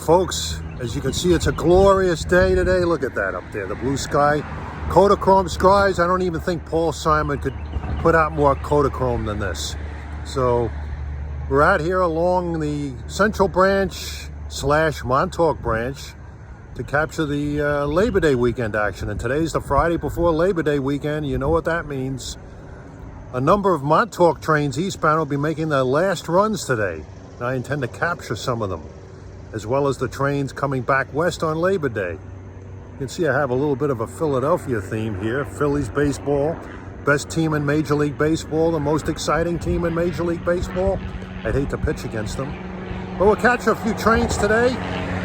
folks, as you can see, it's a glorious day today. Look at that up there, the blue sky. Kodachrome skies. I don't even think Paul Simon could put out more Kodachrome than this. So we're out here along the Central Branch / Montauk Branch to capture the Labor Day weekend action. And today's the Friday before Labor Day weekend. You know what that means. A number of Montauk trains eastbound will be making their last runs today. And I intend to capture some of them, as well as the trains coming back west on Labor Day. You can see I have a little bit of a Philadelphia theme here. Phillies baseball, best team in Major League Baseball, the most exciting team in Major League Baseball. I'd hate to pitch against them. But we'll catch a few trains today.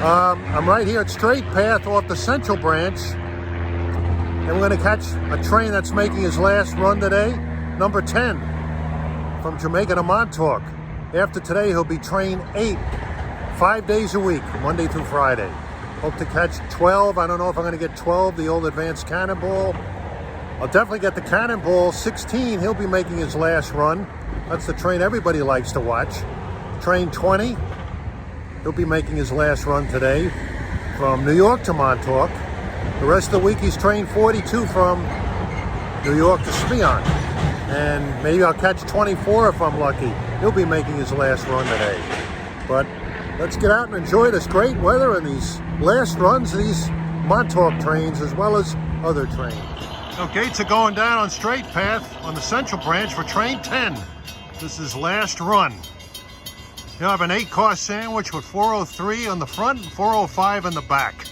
I'm right here at Straight Path off the Central Branch. And we're going to catch a train that's making his last run today, number 10, from Jamaica to Montauk. After today, he'll be train 8, 5 days a week, Monday through Friday. Hope to catch 12. I don't know if I'm going to get 12, the old advanced Cannonball. I'll definitely get the Cannonball 16. He'll be making his last run. That's the train everybody likes to watch. Train 20, he'll be making his last run today from New York to Montauk. The rest of the week, he's train 42 from New York to Spion. And maybe I'll catch 24 if I'm lucky. He'll be making his last run today. But let's get out and enjoy this great weather and these last runs of these Montauk trains as well as other trains. So gates are going down on Straight Path on the Central Branch for train 10. This is last run. You'll have an 8-car sandwich with 403 on the front and 405 in the back.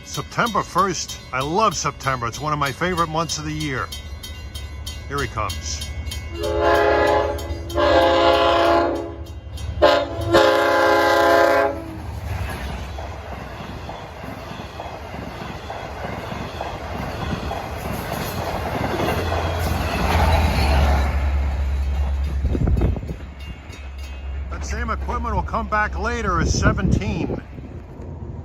September 1st. I love September. It's one of my favorite months of the year. Here he comes. That same equipment will come back later as 17.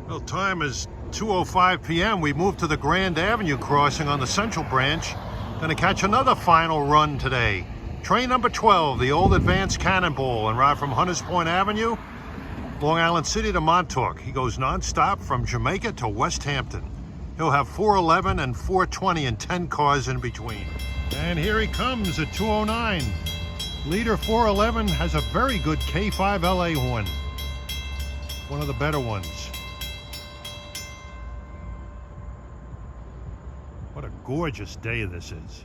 Well, time is 2:05 p.m. We moved to the Grand Avenue crossing on the Central Branch. Going to catch another final run today. Train number 12, the old advanced Cannonball, en route from Hunters Point Avenue, Long Island City to Montauk. He goes non-stop from Jamaica to West Hampton. He'll have 411 and 420 and 10 cars in between. And here he comes at 2:09. Leader 411 has a very good K5 LA horn. One of the better ones. What a gorgeous day this is.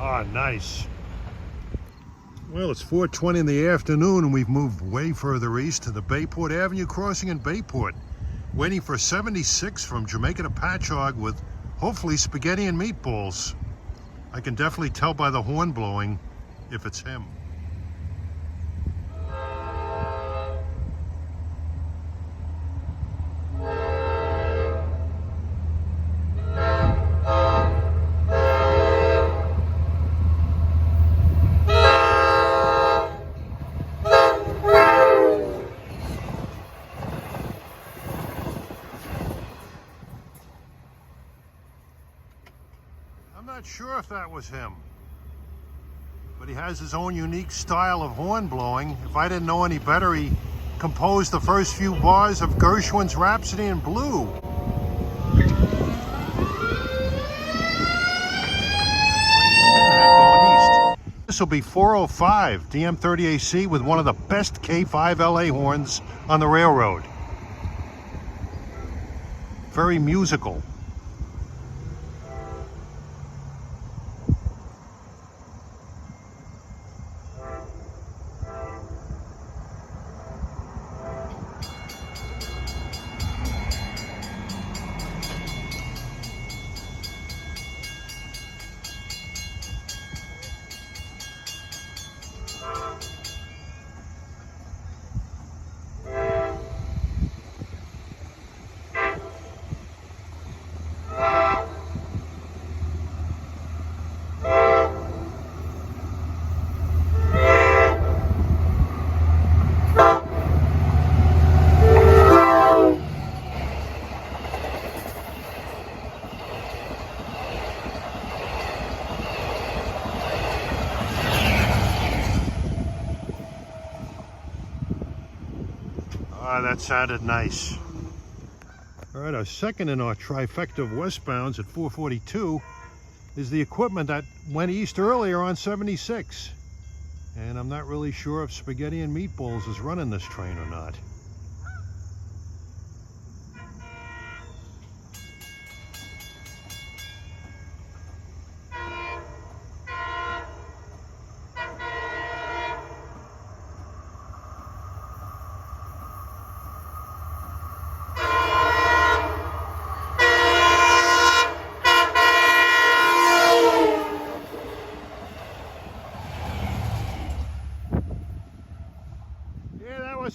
Ah, nice. Well, it's 4:20 in the afternoon and we've moved way further east to the Bayport Avenue crossing in Bayport. Waiting for 76 from Jamaica to Patchogue with hopefully spaghetti and meatballs. I can definitely tell by the horn blowing if it's him. I'm not sure if that was him, but he has his own unique style of horn blowing. If I didn't know any better, he composed the first few bars of Gershwin's Rhapsody in Blue. This will be 405 DM30AC with one of the best K5 LA horns on the railroad. Very musical. Ah, that sounded nice. All right, our second in our trifecta of westbounds at 442 is the equipment that went east earlier on 76. And I'm not really sure if Spaghetti and Meatballs is running this train or not.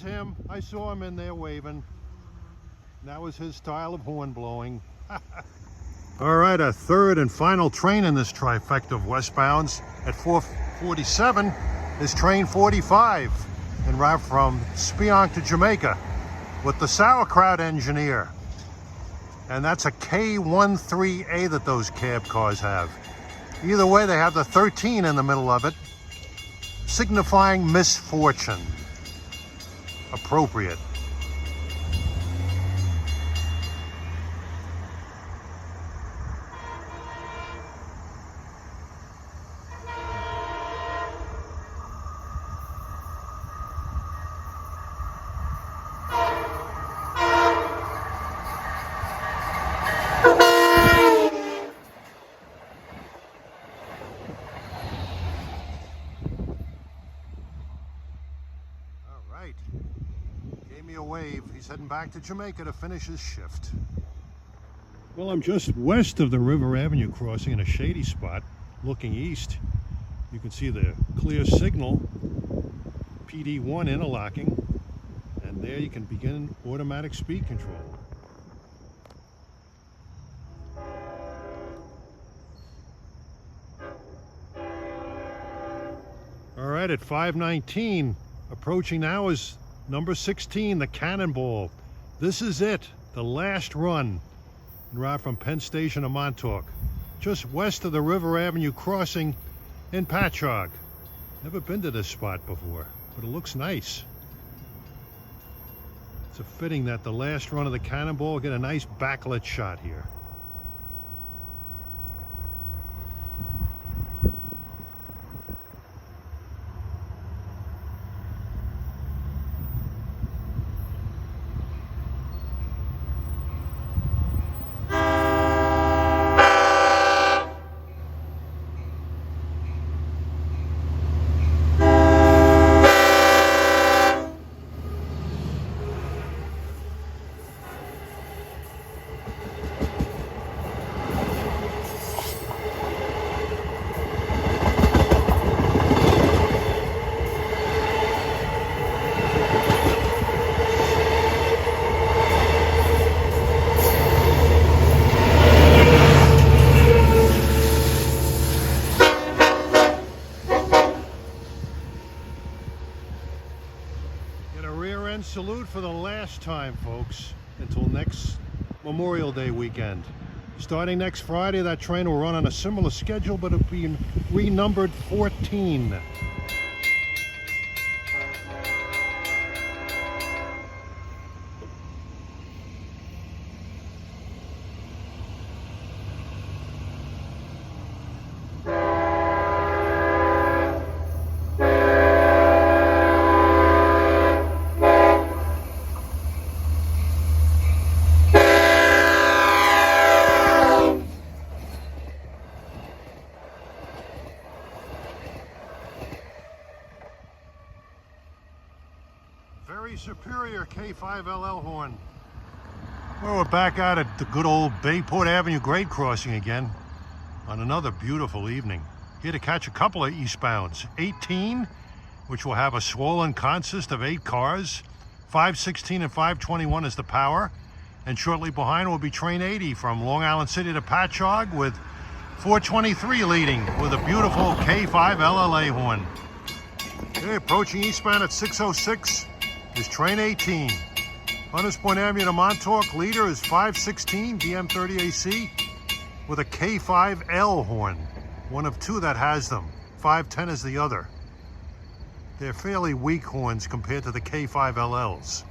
Him. I saw him in there waving. That was his style of horn blowing. All right, our third and final train in this trifecta of westbounds at 447 is train 45 en route from Speonk to Jamaica with the sauerkraut engineer. And that's a K13A that those cab cars have. Either way, they have the 13 in the middle of it, signifying misfortune. Appropriate. All right. Gave me a wave. He's heading back to Jamaica to finish his shift. Well, I'm just west of the River Avenue crossing in a shady spot, looking east. You can see the clear signal, PD1 interlocking, and there you can begin automatic speed control. All right, at 519, approaching now is number 16, the Cannonball. This is it, the last run en route from Penn Station to Montauk, just west of the River Avenue crossing in Patchogue. Never been to this spot before, but it looks nice. It's a fitting that the last run of the Cannonball get a nice backlit shot here. Salute for the last time, folks, until next Memorial Day weekend. Starting next Friday, that train will run on a similar schedule, but it'll be renumbered 14. Very superior K5LL horn. Well, we're back out at the good old Bayport Avenue grade crossing again on another beautiful evening. Here to catch a couple of eastbounds. 18, which will have a swollen consist of 8 cars. 516 and 521 is the power. And shortly behind will be train 80 from Long Island City to Patchogue with 423 leading with a beautiful K5LLA horn. Okay, approaching eastbound at 606 is train 18. Hunters Point Avenue to Montauk, leader is 516 DM30AC with a K5L horn. One of 2 that has them. 510 is the other. They're fairly weak horns compared to the K5LLs.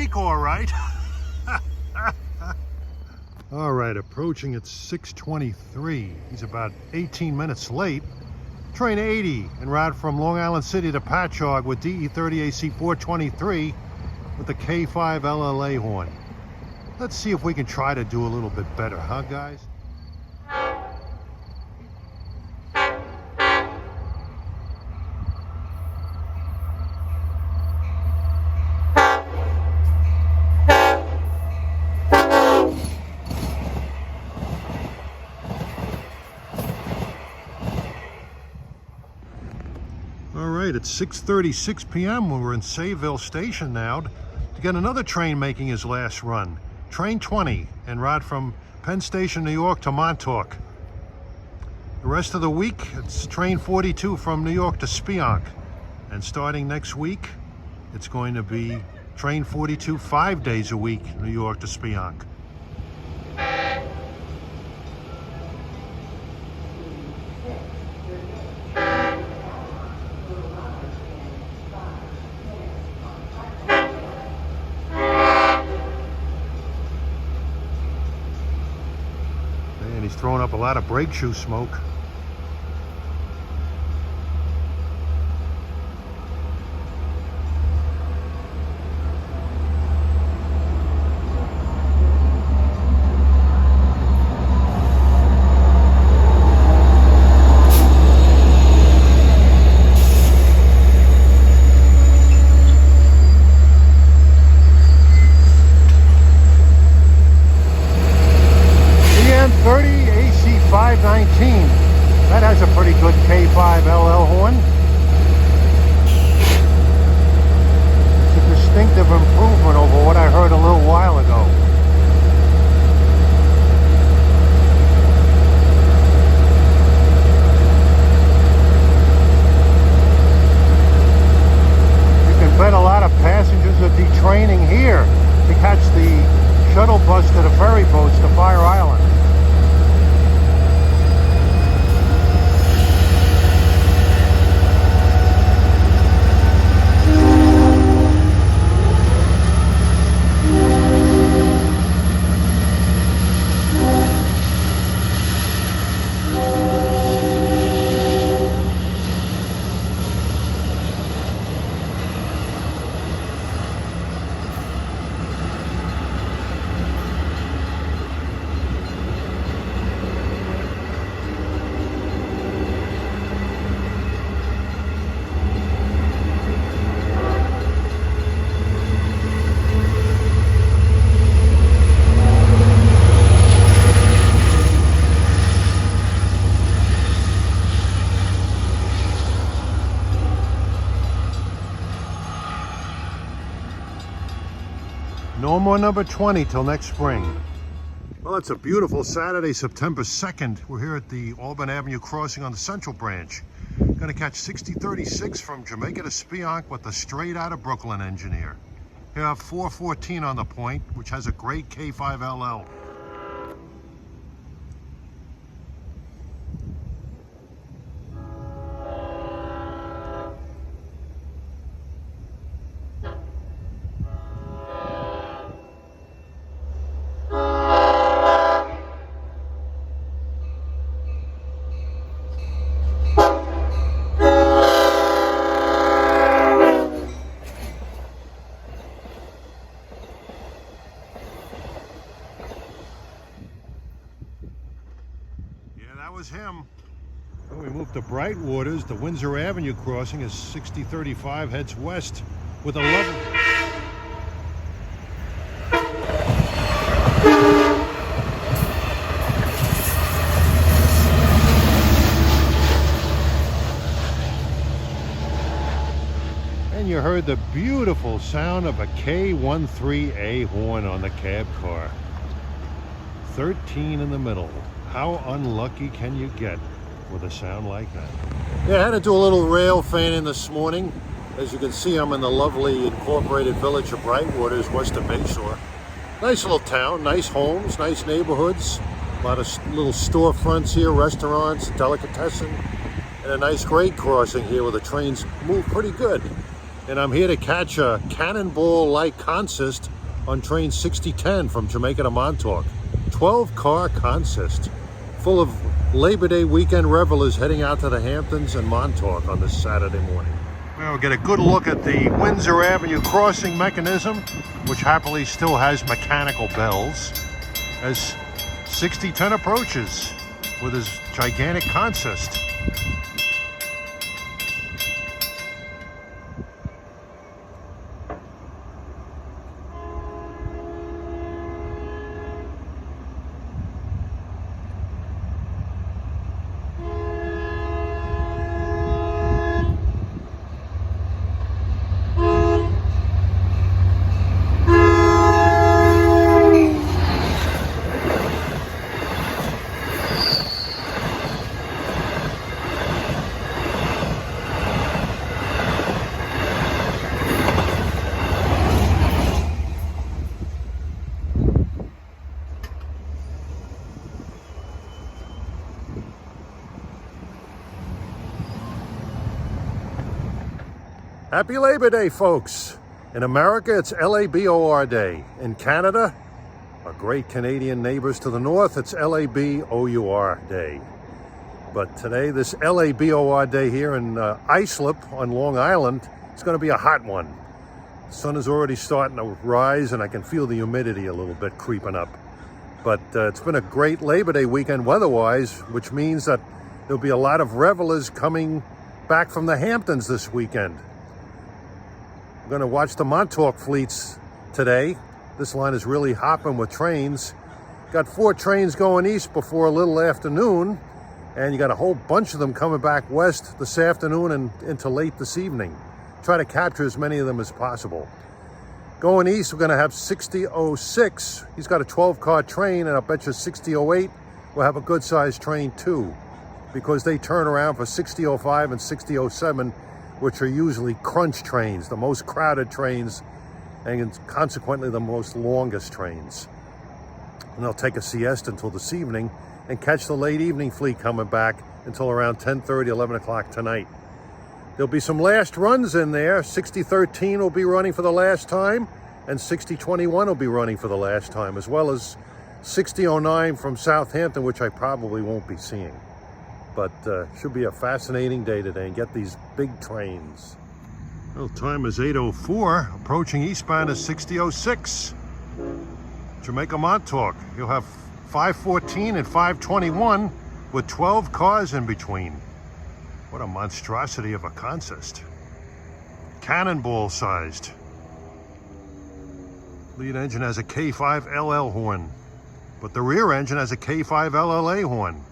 week, all right. All right, approaching at 6:23. He's about 18 minutes late. Train 80 en route from Long Island City to Patchogue with DE30AC 423 with the K5 LLA horn. Let's see if we can try to do a little bit better, huh, guys? All right, it's 6:36 p.m. We're in Sayville Station now to get another train making his last run. Train 20 en route from Penn Station, New York to Montauk. The rest of the week, it's train 42 from New York to Spionk. And starting next week, it's going to be train 42 5 days a week, New York to Spionk. And he's throwing up a lot of brake shoe smoke. That has a pretty good K5 LL horn. It's a distinctive improvement over what I heard a little while ago. You can bet a lot of passengers are detraining here to catch the shuttle bus to the ferry boats to Fire Island. No more number 20 till next spring. Well, it's a beautiful Saturday, September 2nd. We're here at the Auburn Avenue crossing on the Central Branch. Gonna catch 6036 from Jamaica to Spionk with the straight out of Brooklyn engineer. Here I have 414 on the point, which has a great K5 LL. That was him. When we move to Brightwaters, the Windsor Avenue crossing is 6035 heads west with a level. And you heard the beautiful sound of a K13A horn on the cab car. 13 in the middle. How unlucky can you get with a sound like that? Yeah, I had to do a little rail fanning this morning. As you can see, I'm in the lovely incorporated village of Brightwaters, west of Bayshore. Nice little town, nice homes, nice neighborhoods. A lot of little storefronts here, restaurants, delicatessen, and a nice grade crossing here where the trains move pretty good. And I'm here to catch a Cannonball-like consist on train 6010 from Jamaica to Montauk. 12-car consist full of Labor Day weekend revelers heading out to the Hamptons and Montauk on this Saturday morning. Well, we'll get a good look at the Windsor Avenue crossing mechanism, which happily still has mechanical bells, as 6010 approaches with his gigantic consist. Happy Labor Day, folks. In America, it's LABOR Day. In Canada, our great Canadian neighbors to the north, it's LABOUR Day. But today, this LABOR Day here in Islip on Long Island, it's going to be a hot one. The sun is already starting to rise, and I can feel the humidity a little bit creeping up. But it's been a great Labor Day weekend weather-wise, which means that there'll be a lot of revelers coming back from the Hamptons this weekend. I'm going to watch the Montauk fleets today. This line is really hopping with trains. Got 4 trains going east before a little afternoon, and you got a whole bunch of them coming back west this afternoon and into late this evening. Try to capture as many of them as possible. Going east, we're going to have 6006. He's got a 12-car train, and I bet you 6008 will have a good-sized train too, because they turn around for 6005 and 6007, which are usually crunch trains, the most crowded trains, and consequently the most longest trains. And they'll take a siesta until this evening and catch the late evening fleet coming back until around 10:30, 11 o'clock tonight. There'll be some last runs in there. 6013 will be running for the last time, and 6021 will be running for the last time, as well as 6009 from Southampton, which I probably won't be seeing. But should be a fascinating day today, and get these big trains. Well, time is 8:04. Approaching eastbound is 6006. Jamaica Montauk. You'll have 514 and 521 with 12 cars in between. What a monstrosity of a consist. Cannonball sized. Lead engine has a K5 LL horn, but the rear engine has a K5 LLA horn.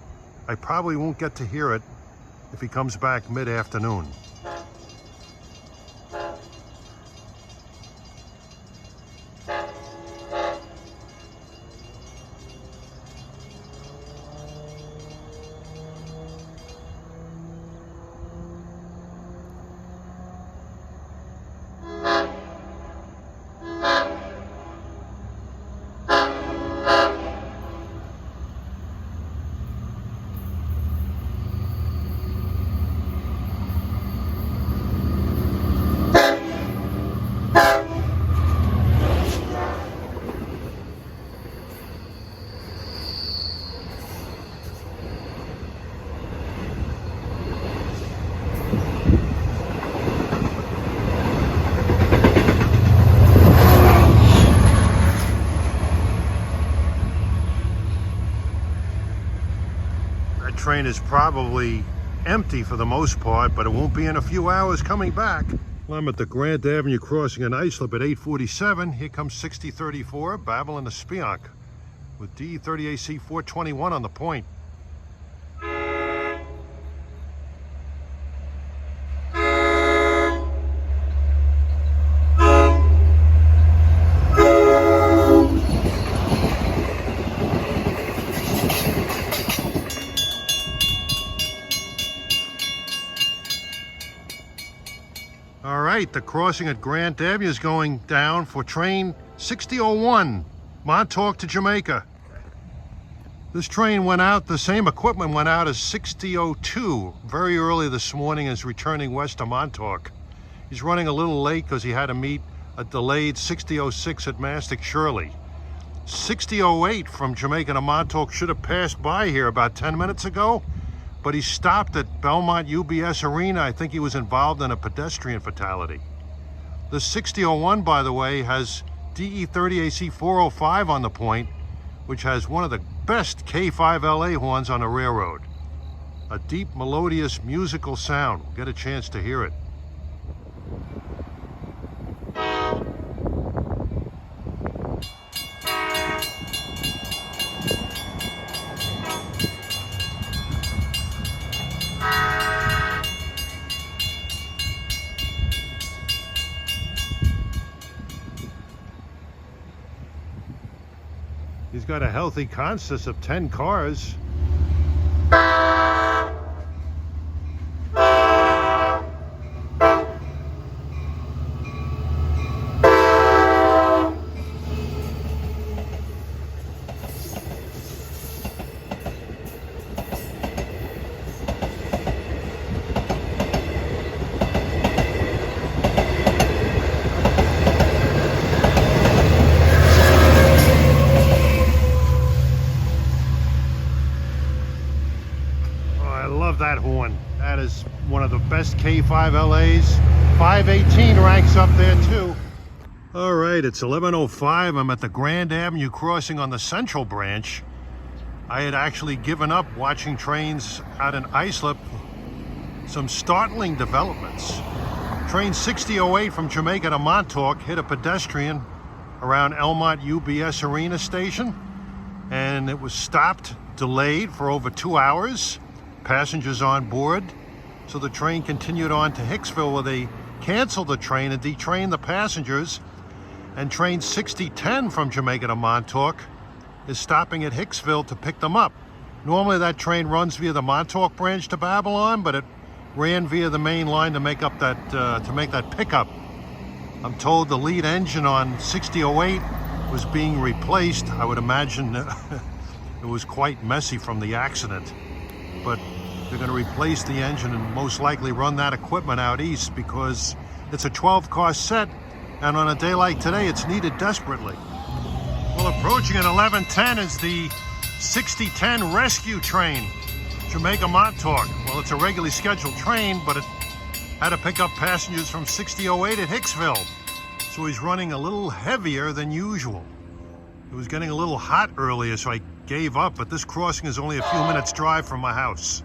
I probably won't get to hear it if he comes back mid-afternoon. Train is probably empty for the most part, but it won't be in a few hours coming back. Well, I'm at the Grant Avenue crossing in Islip at 8:47. Here comes 6034, Babel and the Spionk with D30AC 421 on the point. All right, the crossing at Grant Avenue is going down for train 6001, Montauk to Jamaica. This train went out, the same equipment went out as 6002 very early this morning, is returning west to Montauk. He's running a little late because he had to meet a delayed 6006 at Mastic Shirley. 6008 from Jamaica to Montauk should have passed by here about 10 minutes ago, but he stopped at Belmont UBS Arena. I think he was involved in a pedestrian fatality. The 6001, by the way, has DE30AC 405 on the point, which has one of the best K5LA horns on the railroad. A deep, melodious, musical sound. We'll get a chance to hear it. He's got a healthy consist of 10 cars. That horn. That is one of the best K5LAs. 518 ranks up there too. All right, it's 11:05. I'm at the Grand Avenue crossing on the Central branch. I had actually given up watching trains out in Islip. Some startling developments. Train 6008 from Jamaica to Montauk hit a pedestrian around Elmont UBS Arena station, and it was stopped, delayed for over 2 hours. Passengers on board, so the train continued on to Hicksville, where they canceled the train and detrained the passengers. And train 6010 from Jamaica to Montauk is stopping at Hicksville to pick them up. Normally that train runs via the Montauk branch to Babylon, but it ran via the main line to make up that pickup. I'm told the lead engine on 6008 was being replaced. I would imagine it was quite messy from the accident, but they're going to replace the engine and most likely run that equipment out east because it's a 12-car set, and on a day like today, it's needed desperately. Well, approaching at 11:10 is the 6010 rescue train, Jamaica Montauk. Well, it's a regularly scheduled train, but it had to pick up passengers from 6008 at Hicksville, so he's running a little heavier than usual. It was getting a little hot earlier, so I gave up, but this crossing is only a few minutes drive from my house.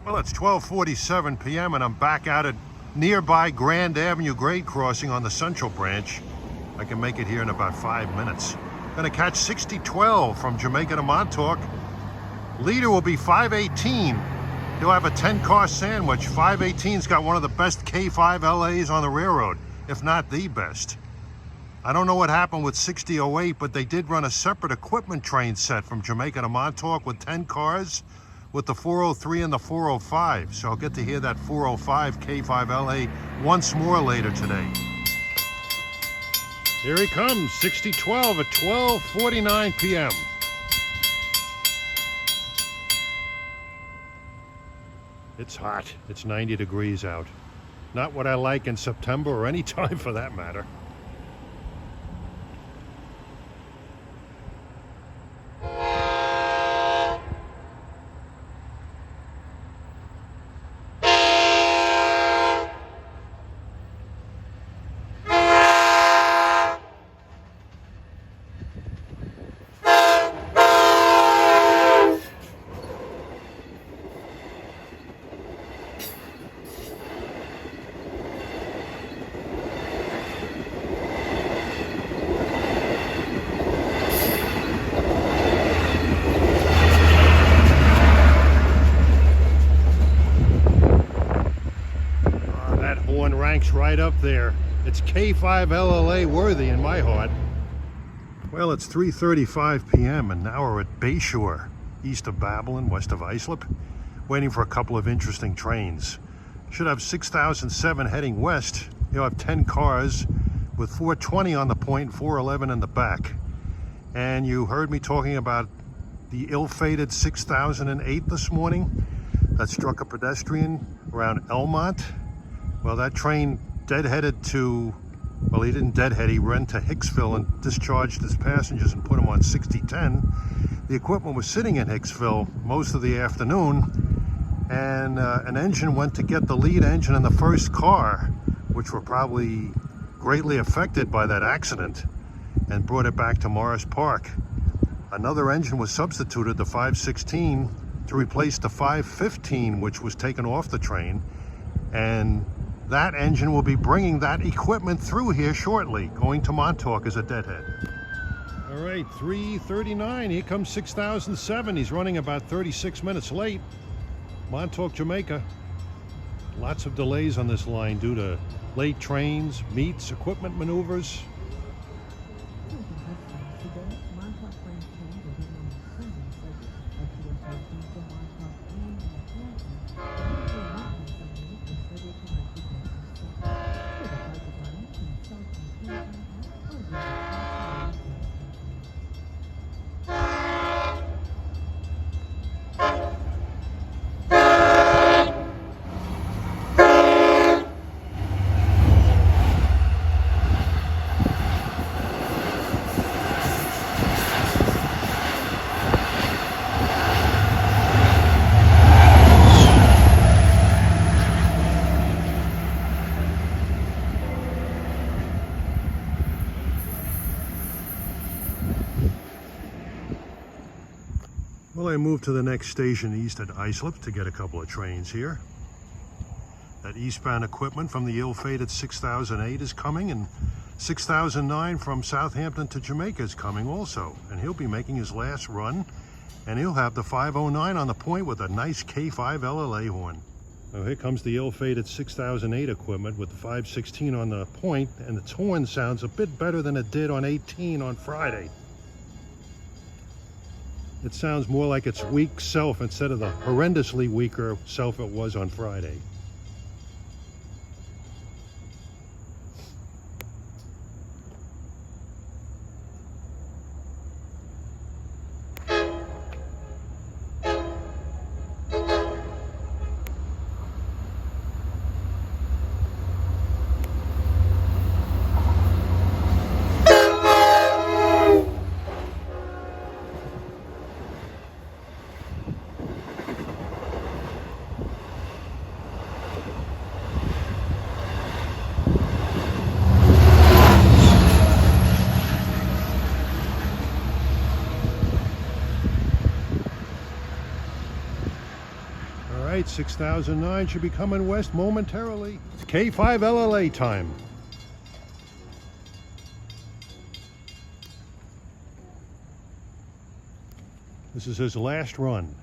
Well, it's 12:47 p.m. and I'm back out at nearby Grand Avenue grade crossing on the Central branch. I can make it here in about 5 minutes. Gonna catch 6012 from Jamaica to Montauk. Leader will be 518. He'll have a 10-car sandwich. 518's got one of the best K5LAs on the railroad, if not the best. I don't know what happened with 6008, but they did run a separate equipment train set from Jamaica to Montauk with 10 cars, with the 403 and the 405. So I'll get to hear that 405 K5LA once more later today. Here he comes, 6012 at 12:49 p.m. It's hot. It's 90 degrees out. Not what I like in September or any time for that matter. Ranks right up there. It's K5LLA worthy in my heart. Well, it's 3:35 p.m. and now we're at Bayshore, east of Babylon, west of Islip, waiting for a couple of interesting trains. Should have 6007 heading west. You'll have 10 cars with 420 on the point and 411 in the back. And you heard me talking about the ill-fated 6008 this morning that struck a pedestrian around Elmont. Well, that train deadheaded to, well, he didn't deadhead, he ran to Hicksville and discharged his passengers and put them on 6010. The equipment was sitting in Hicksville most of the afternoon, and an engine went to get the lead engine in the first car, which were probably greatly affected by that accident, and brought it back to Morris Park. Another engine was substituted, the 516, to replace the 515, which was taken off the train, and that engine will be bringing that equipment through here shortly, going to Montauk as a deadhead. All right, 3:39, here comes 6007. He's running about 36 minutes late. Montauk, Jamaica. Lots of delays on this line due to late trains, meets, equipment maneuvers. Well, I moved to the next station east at Islip to get a couple of trains here. That eastbound equipment from the ill-fated 6008 is coming, and 6009 from Southampton to Jamaica is coming also. And he'll be making his last run, and he'll have the 509 on the point with a nice K5 LLA horn. Now here comes the ill-fated 6008 equipment with the 516 on the point, and its horn sounds a bit better than it did on 18 on Friday. It sounds more like its weak self instead of the horrendously weaker self it was on Friday. All right, 6009 should be coming west momentarily. It's K5 LLA time. This is his last run.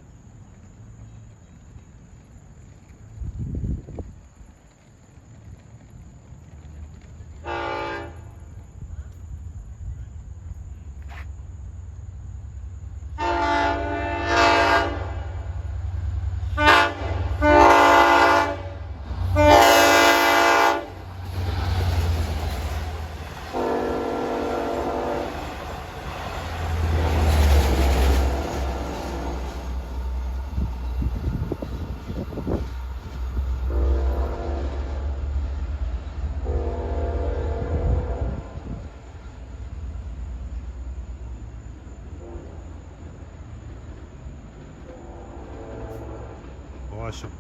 Awesome.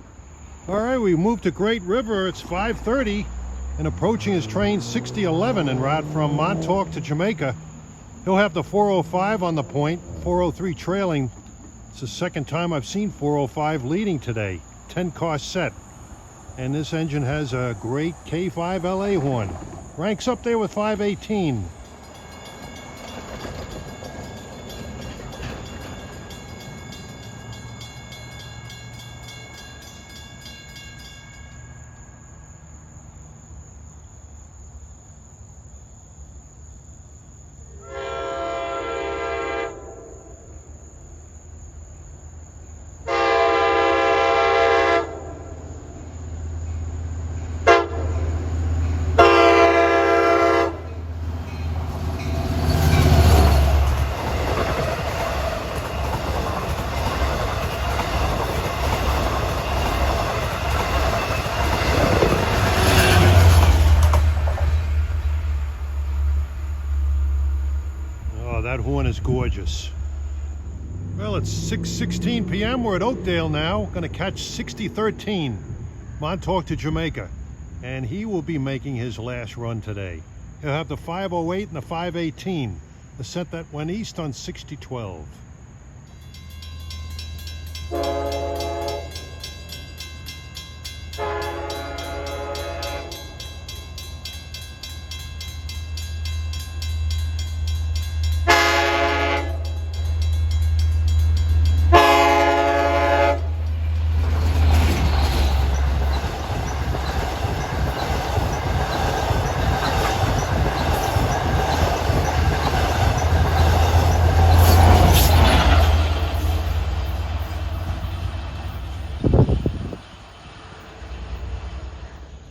All right, we moved to Great River. It's 5:30 and approaching his train 6011 en route from Montauk to Jamaica. He'll have the 405 on the point, 403 trailing. It's the second time I've seen 405 leading today. 10 car set. And this engine has a great K5 LA horn. Ranks up there with 518. one is gorgeous. Well, it's 6:16 p.m. We're at Oakdale now. Gonna catch 6013, Montauk to Jamaica. And he will be making his last run today. He'll have the 508 and the 518, the set that went east on 6012.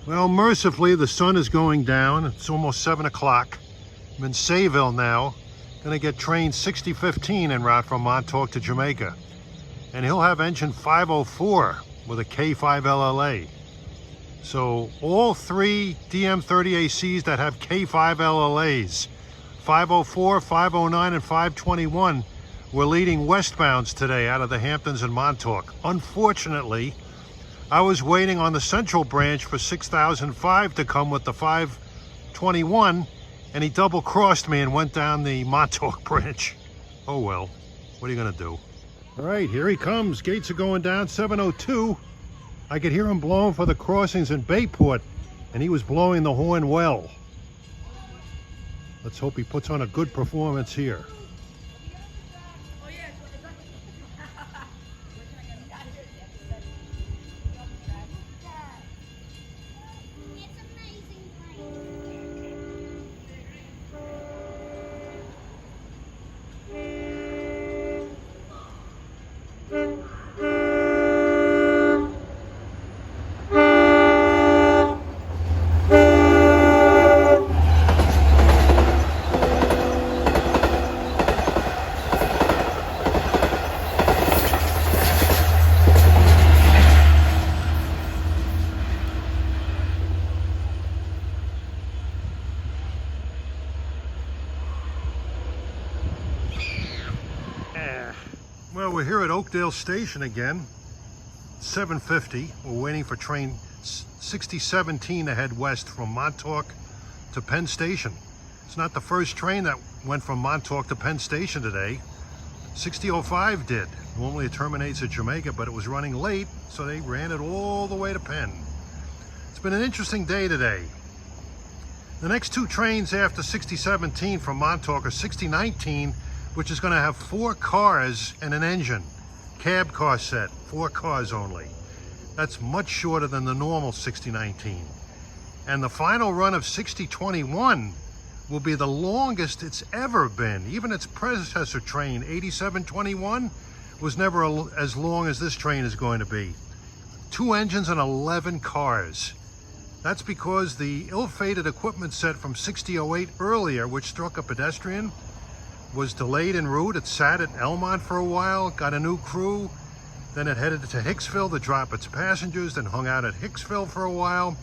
Well, mercifully, the sun is going down. It's almost 7 o'clock. I'm in Sayville now. Gonna get train 6015 en route from Montauk to Jamaica. And he'll have engine 504 with a K5 LLA. So all three DM30ACs that have K5 LLAs, 504, 509, and 521, were leading westbounds today out of the Hamptons and Montauk. Unfortunately, I was waiting on the Central branch for 6005 to come with the 521, and he double-crossed me and went down the Montauk branch. Oh well, what are you gonna do? All right, here he comes. Gates are going down, 702. I could hear him blowing for the crossings in Bayport, and he was blowing the horn well. Let's hope he puts on a good performance here. Well, we're here at Oakdale Station again, 7:50. We're waiting for train 6017 to head west from Montauk to Penn Station. It's not the first train that went from Montauk to Penn Station today. 6005 did. Normally it terminates at Jamaica, but it was running late, so they ran it all the way to Penn. It's been an interesting day today. The next two trains after 6017 from Montauk are 6019, which is going to have 4 cars and an engine. Cab car set, 4 cars only. That's much shorter than the normal 6019. And the final run of 6021 will be the longest it's ever been. Even its predecessor train, 8721, was never as long as this train is going to be. 2 engines and 11 cars. That's because the ill-fated equipment set from 6008 earlier, which struck a pedestrian, was delayed en route. It sat at Elmont for a while, got a new crew, then it headed to Hicksville to drop its passengers, then hung out at Hicksville for a while,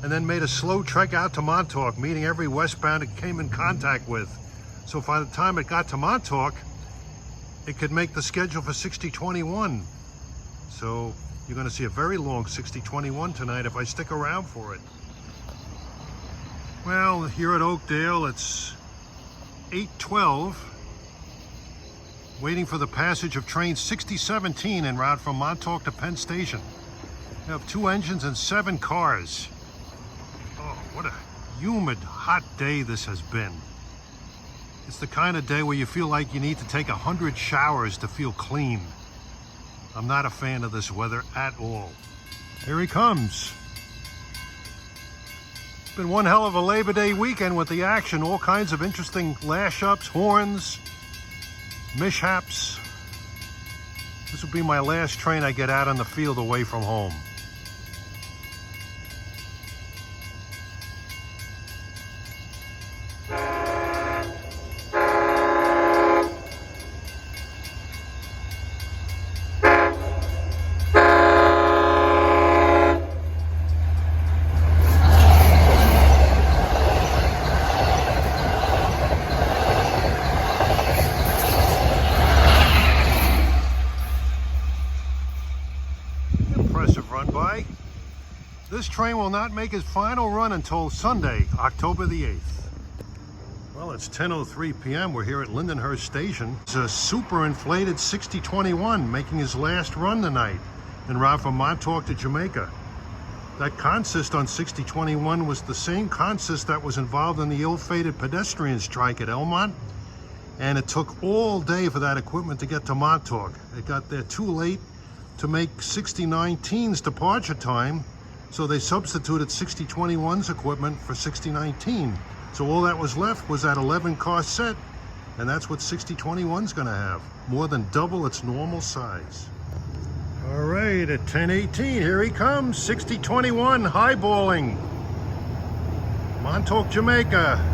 and then made a slow trek out to Montauk, meeting every westbound it came in contact with. So by the time it got to Montauk, it could make the schedule for 6021. So you're gonna see a very long 6021 tonight if I stick around for it. Well, here at Oakdale, it's 8:12. Waiting for the passage of train 6017 en route from Montauk to Penn Station. We have 2 engines and 7 cars. Oh, what a humid, hot day this has been. It's the kind of day where you feel like you need to take 100 showers to feel clean. I'm not a fan of this weather at all. Here he comes. It's been one hell of a Labor Day weekend with the action. All kinds of interesting lash-ups, horns, mishaps. This will be my last train I get out on the field away from home. impressive run by. This train will not make its final run until Sunday, October the 8th. Well, it's 10:03 p.m. We're here at Lindenhurst Station. It's a super inflated 6021 making his last run tonight en route from Montauk to Jamaica. That consist on 6021 was the same consist that was involved in the ill-fated pedestrian strike at Elmont, and it took all day for that equipment to get to Montauk. It got there too late to make 6019's departure time, so they substituted 6021's equipment for 6019. So all that was left was that 11-car set, and that's what 6021's gonna have, more than double its normal size. All right, at 10:18, here he comes, 6021 highballing, Montauk, Jamaica.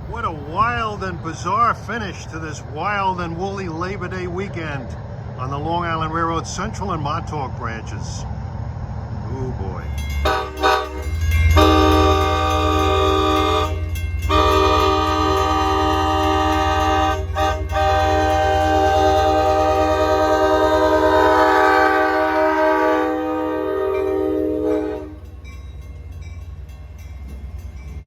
What a wild and bizarre finish to this wild and woolly Labor Day weekend on the Long Island Railroad Central and Montauk branches. Oh boy.